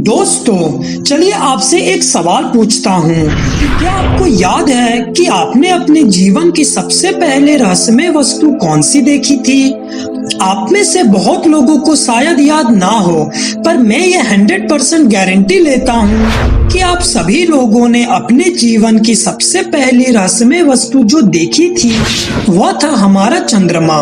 दोस्तों, चलिए आपसे एक सवाल पूछता हूँ कि क्या आपको याद है कि आपने अपने जीवन की सबसे पहले रहस्यमय वस्तु कौन सी देखी थी? आप में से बहुत लोगों को शायद याद ना हो, पर मैं ये 100% गारंटी लेता हूँ कि आप सभी लोगों ने अपने जीवन की सबसे पहली रहस्यमय वस्तु जो देखी थी वह था हमारा चंद्रमा।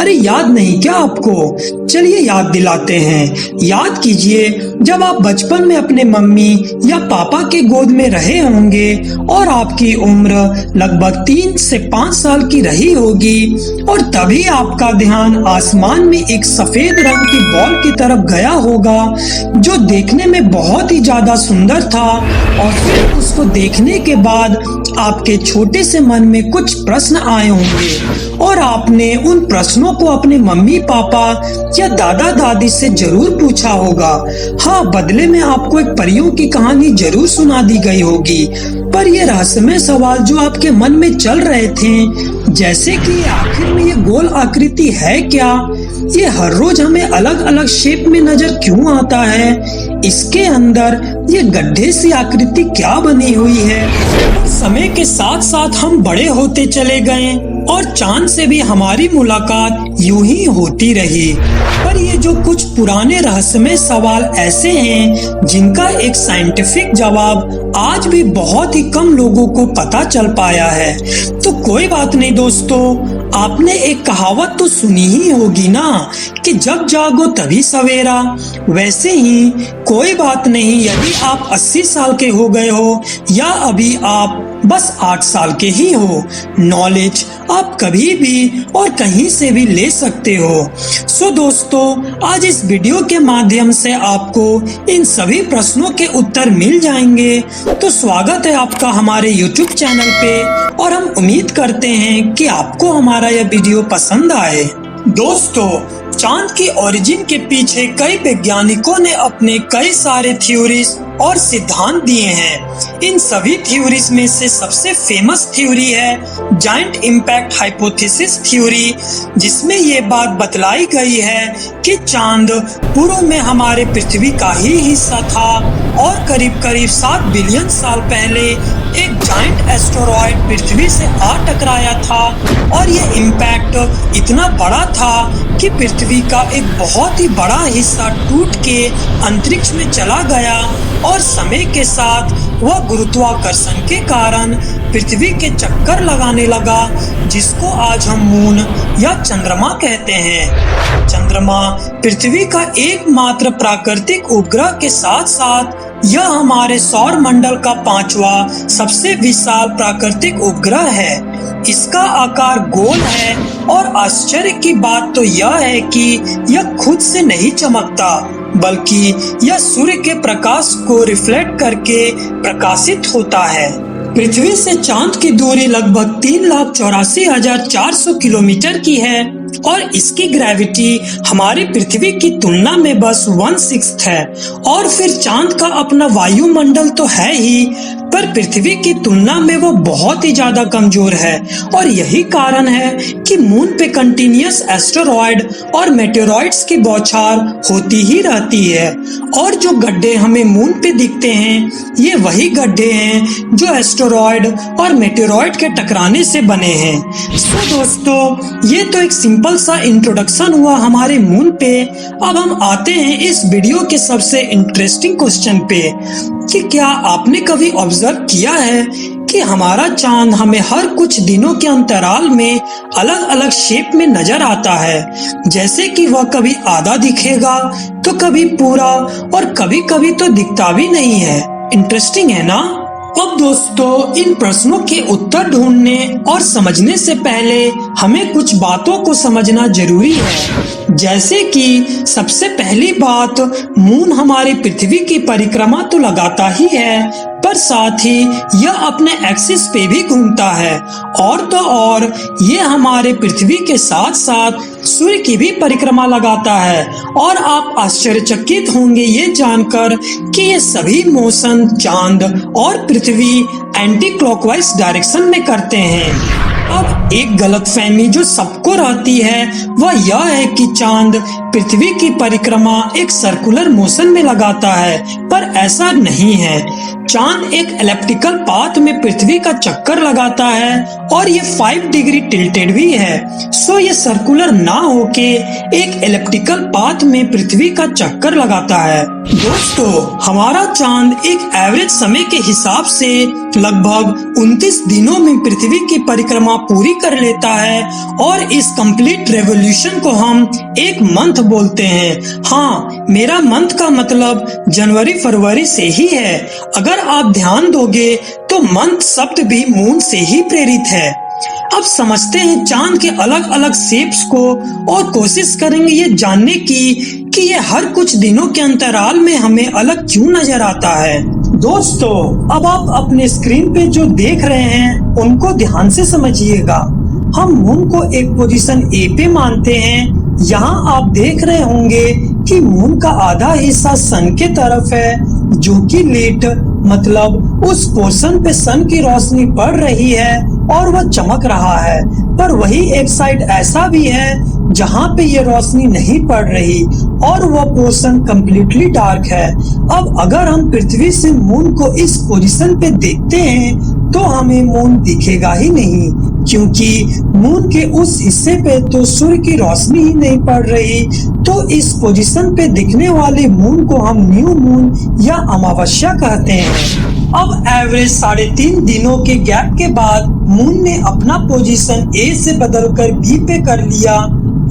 अरे याद नहीं क्या आपको? चलिए याद दिलाते हैं। याद कीजिए, जब आप बचपन में अपने मम्मी या पापा के गोद में रहे होंगे और आपकी उम्र लगभग 3 से 5 साल की रही होगी और तभी आपका ध्यान आसमान में एक सफेद रंग की बॉल की तरफ गया होगा जो देखने में बहुत ही ज्यादा सुंदर था। और फिर उसको देखने के बाद आपके छोटे से मन में कुछ प्रश्न आए होंगे और आपने उन प्रश्नों को अपने मम्मी पापा या दादा दादी से जरूर पूछा होगा। हाँ, बदले में आपको एक परियों की कहानी जरूर सुना दी गई होगी। पर ये रहस्यमय सवाल जो आपके मन में चल रहे थे, जैसे कि आखिर में ये गोल आकृति है क्या? ये हर रोज हमें अलग अलग शेप में नजर क्यों आता है? इसके अंदर ये गड्ढे सी आकृति क्या बनी हुई है? समय के साथ साथ हम बड़े होते चले गए और चांद से भी हमारी मुलाकात यूं ही होती रही। पर ये जो कुछ पुराने रहस्यमय सवाल ऐसे हैं जिनका एक साइंटिफिक जवाब आज भी बहुत ही कम लोगों को पता चल पाया है। तो कोई बात नहीं दोस्तों, आपने एक कहावत तो सुनी ही होगी ना कि जब जागो तभी सवेरा। वैसे ही कोई बात नहीं यदि आप 80 साल के हो गए हो या अभी आप बस 8 साल के ही हो। नॉलेज आप कभी भी और कहीं से भी ले सकते हो। सो दोस्तों, आज इस वीडियो के माध्यम से आपको इन सभी प्रश्नों के उत्तर मिल जाएंगे। तो स्वागत है आपका हमारे YouTube चैनल पे और हम उम्मीद करते हैं कि आपको हमारा यह वीडियो पसंद आए। दोस्तों, चांद की ओरिजिन के पीछे कई वैज्ञानिकों ने अपने कई सारे थ्योरीज और सिद्धांत दिए हैं। इन सभी थ्योरीज में से सबसे फेमस थ्योरी है जायंट इम्पैक्ट हाइपोथेसिस थ्योरी, जिसमें ये बात बतलाई गई है कि चांद पूर्व में हमारे पृथ्वी का ही हिस्सा था और करीब करीब 7 बिलियन साल पहले एक जायंट एस्टेरॉयड पृथ्वी से आ टकराया था और ये इम्पैक्ट इतना बड़ा था कि पृथ्वी का एक बहुत ही बड़ा हिस्सा टूट के अंतरिक्ष में चला गया और समय के साथ वह गुरुत्वाकर्षण के कारण पृथ्वी के चक्कर लगाने लगा, जिसको आज हम मून या चंद्रमा कहते हैं। चंद्रमा पृथ्वी का एकमात्र प्राकृतिक उपग्रह के साथ साथ यह हमारे सौर मंडल का 5वां सबसे विशाल प्राकृतिक उपग्रह है। इसका आकार गोल है और आश्चर्य की बात तो यह है कि यह खुद से नहीं चमकता, बल्कि यह सूर्य के प्रकाश को रिफ्लेक्ट करके प्रकाशित होता है। पृथ्वी से चांद की दूरी लगभग 3,84,400 किलोमीटर की है और इसकी ग्रेविटी हमारी पृथ्वी की तुलना में बस 1/6 है। और फिर चांद का अपना वायुमंडल तो है ही, पर पृथ्वी की तुलना में वो बहुत ही ज्यादा कमजोर है और यही कारण है कि मून पे कंटिन्यूअस एस्टेरॉयड और मेटेरॉइड्स की बौछार होती ही रहती है। और जो गड्ढे हमें मून पे दिखते हैं, ये वही गड्ढे हैं जो एस्टेरॉयड और मेटेरॉइड के टकराने से बने हैं। सो दोस्तों, ये तो एक सिंपल सा इंट्रोडक्शन हुआ हमारे मून पे। अब हम आते हैं इस वीडियो के सबसे इंटरेस्टिंग क्वेश्चन पे कि क्या आपने कभी ऑब्जर्व किया है कि हमारा चांद हमें हर कुछ दिनों के अंतराल में अलग अलग शेप में नजर आता है। जैसे कि वह कभी आधा दिखेगा तो कभी पूरा और कभी कभी तो दिखता भी नहीं है। इंटरेस्टिंग है ना? अब दोस्तों, इन प्रश्नों के उत्तर ढूंढने और समझने से पहले हमें कुछ बातों को समझना जरूरी है। जैसे कि सबसे पहली बात, मून हमारी पृथ्वी की परिक्रमा तो लगाता ही है, पर साथ ही यह अपने एक्सिस पे भी घूमता है। और तो और ये हमारे पृथ्वी के साथ साथ सूर्य की भी परिक्रमा लगाता है। और आप आश्चर्यचकित होंगे ये जानकर कि ये सभी मोशन चांद और पृथ्वी एंटी क्लॉकवाइज डायरेक्शन में करते हैं। अब एक गलतफहमी जो सबको रहती है वह यह है कि चांद पृथ्वी की परिक्रमा एक सर्कुलर मोशन में लगाता है, पर ऐसा नहीं है। चांद एक एलिप्टिकल पाथ में पृथ्वी का चक्कर लगाता है और ये 5 डिग्री टिल्टेड भी है। सो ये सर्कुलर ना होके एक एलिप्टिकल पाथ में पृथ्वी का चक्कर लगाता है। दोस्तों, हमारा चांद एक एवरेज समय के हिसाब से लगभग 29 दिनों में पृथ्वी की परिक्रमा पूरी कर लेता है और इस कंप्लीट रेवोल्यूशन को हम एक मंथ बोलते हैं। हाँ, मेरा मंथ का मतलब जनवरी फरवरी से ही है। अगर आप ध्यान दोगे तो मंथ शब्द भी मून से ही प्रेरित है। अब समझते हैं चांद के अलग अलग शेप्स को और कोशिश करेंगे ये जानने की कि ये हर कुछ दिनों के अंतराल में हमें अलग क्यों नजर आता है। दोस्तों, अब आप अपने स्क्रीन पे जो देख रहे हैं उनको ध्यान से समझिएगा। हम मून को एक पोजीशन ए पे मानते हैं। यहाँ आप देख रहे होंगे कि मून का आधा हिस्सा सन के तरफ है, जो कि लेट मतलब उस पोर्शन पे सन की रोशनी पड़ रही है और वह चमक रहा है। पर वही एक साइड ऐसा भी है जहाँ पे ये रोशनी नहीं पड़ रही और वह पोर्शन कम्प्लीटली डार्क है। अब अगर हम पृथ्वी से मून को इस पोजीशन पे देखते हैं तो हमें मून दिखेगा ही नहीं, क्योंकि मून के उस हिस्से पे तो सूर्य की रोशनी ही नहीं पड़ रही। तो इस पोजीशन पे दिखने वाले मून को हम न्यू मून या अमावस्या कहते हैं। अब एवरेज 3.5 दिनों के गैप के बाद मून ने अपना पोजीशन ए से बदलकर बी पे कर लिया।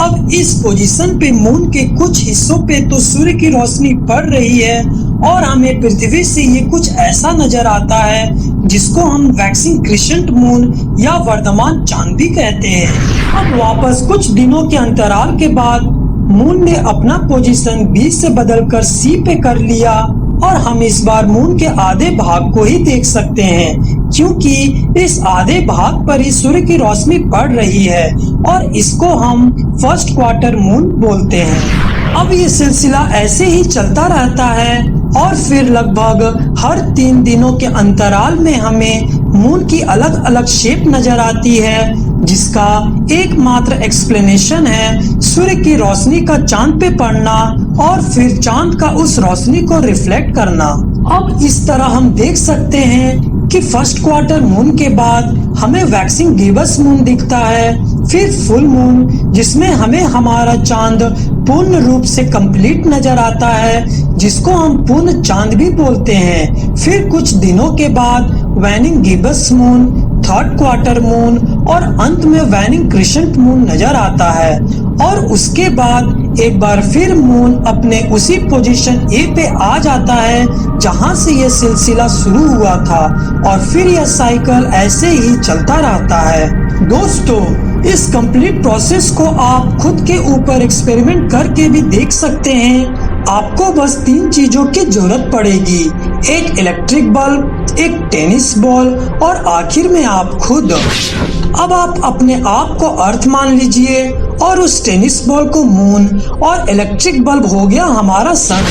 अब इस पोजीशन पे मून के कुछ हिस्सों पे तो सूर्य की रोशनी पड़ रही है और हमें पृथ्वी से ये कुछ ऐसा नजर आता है जिसको हम वैक्सिंग क्रिसेंट मून या वर्धमान चांद भी कहते हैं। अब वापस कुछ दिनों के अंतराल के बाद मून ने अपना पोजीशन बी से बदलकर सी पे कर लिया और हम इस बार मून के आधे भाग को ही देख सकते हैं, क्योंकि इस आधे भाग पर ही सूर्य की रोशनी पड़ रही है और इसको हम फर्स्ट क्वार्टर मून बोलते हैं। अब ये सिलसिला ऐसे ही चलता रहता है और फिर लगभग हर 3 दिनों के अंतराल में हमें मून की अलग अलग शेप नजर आती है, जिसका एकमात्र एक्सप्लेनेशन है सूर्य की रोशनी का चांद पे पड़ना और फिर चांद का उस रोशनी को रिफ्लेक्ट करना। अब इस तरह हम देख सकते हैं कि फर्स्ट क्वार्टर मून के बाद हमें वैक्सिंग गिबस मून दिखता है, फिर फुल मून जिसमें हमें हमारा चांद पूर्ण रूप से कंप्लीट नजर आता है, जिसको हम पूर्ण चांद भी बोलते हैं। फिर कुछ दिनों के बाद waning gibbous moon, third quarter moon और अंत में वैनिंग क्रिसेंट मून नजर आता है और उसके बाद एक बार फिर मून अपने उसी पोजीशन ए पे आ जाता है जहां से ये सिलसिला शुरू हुआ था और फिर यह साइकिल ऐसे ही चलता रहता है। दोस्तों, इस कंप्लीट प्रोसेस को आप खुद के ऊपर एक्सपेरिमेंट करके भी देख सकते हैं। आपको बस 3 चीजों की जरूरत पड़ेगी, एक इलेक्ट्रिक बल्ब, एक टेनिस बॉल और आखिर में आप खुद। अब आप अपने आप को अर्थ मान लीजिए और उस टेनिस बॉल को मून और इलेक्ट्रिक बल्ब हो गया हमारा सन।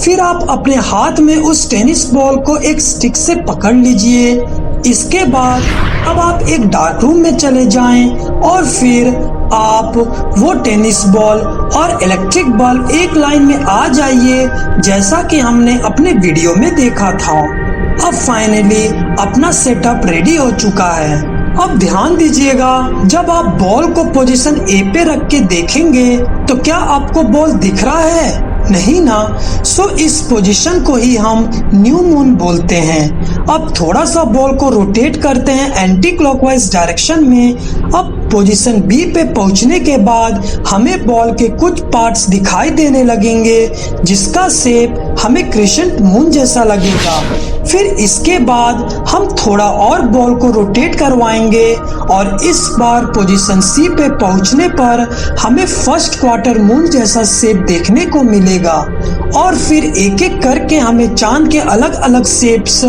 फिर आप अपने हाथ में उस टेनिस बॉल को एक स्टिक से पकड़ लीजिए। इसके बाद अब आप एक डार्क रूम में चले जाएं और फिर आप वो टेनिस बॉल और इलेक्ट्रिक बल्ब एक लाइन में आ जाइए, जैसा कि हमने अपने वीडियो में देखा था। अब फाइनली अपना सेटअप रेडी हो चुका है। अब ध्यान दीजिएगा, जब आप बॉल को पोजीशन ए पे रख के देखेंगे तो क्या आपको बॉल दिख रहा है? नहीं ना। सो इस पोजीशन को ही हम न्यू मून बोलते हैं। अब थोड़ा सा बॉल को रोटेट करते हैं एंटी क्लॉकवाइज डायरेक्शन में। अब पोजीशन बी पे पहुंचने के बाद हमें बॉल के कुछ पार्ट्स दिखाई देने लगेंगे, जिसका शेप हमें क्रिसेंट मून जैसा लगेगा। फिर इसके बाद हम थोड़ा और बॉल को रोटेट करवाएंगे और इस बार पोजीशन सी पे पहुंचने पर हमें फर्स्ट क्वार्टर मून जैसा शेप देखने को मिलेगा और फिर एक एक करके हमें चांद के अलग अलग शेप्स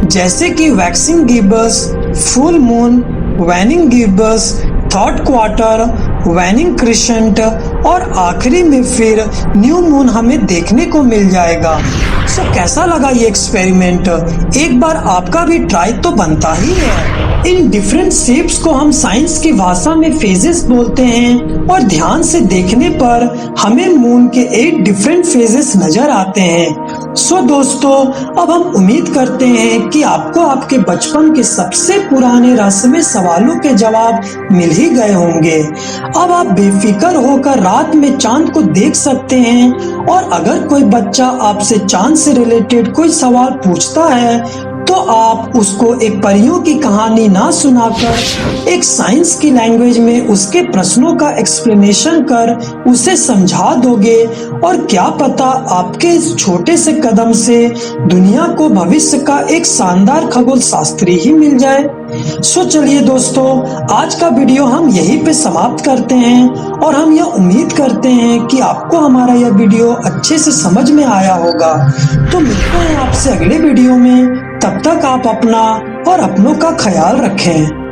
जैसे कि waxing gibbous, full moon, waning gibbous, third quarter, waning crescent और आखिरी में फिर न्यू मून हमें देखने को मिल जाएगा। सो कैसा लगा ये एक्सपेरिमेंट? एक बार आपका भी ट्राई तो बनता ही है। इन डिफरेंट शेप्स को हम साइंस की भाषा में फेजेस बोलते हैं और ध्यान से देखने पर हमें मून के 8 डिफरेंट फेजेस नजर आते हैं। सो दोस्तों, अब हम उम्मीद करते हैं कि आपको आपके बचपन के सबसे पुराने रहस्यमय सवालों के जवाब मिल ही गए होंगे। अब आप बेफिक्र होकर रात में चांद को देख सकते हैं और अगर कोई बच्चा आपसे चांद से रिलेटेड कोई सवाल पूछता है तो आप उसको एक परियों की कहानी ना सुनाकर एक साइंस की लैंग्वेज में उसके प्रश्नों का एक्सप्लेनेशन कर उसे समझा दोगे और क्या पता आपके इस छोटे से कदम से दुनिया को भविष्य का एक शानदार खगोल शास्त्री ही मिल जाए। सो चलिए दोस्तों, आज का वीडियो हम यहीं पे समाप्त करते हैं और हम यह उम्मीद करते हैं कि आपको हमारा यह वीडियो अच्छे से समझ में आया होगा। तो मिलते हैं आपसे अगले वीडियो में। तब तक आप अपना और अपनों का ख्याल रखें।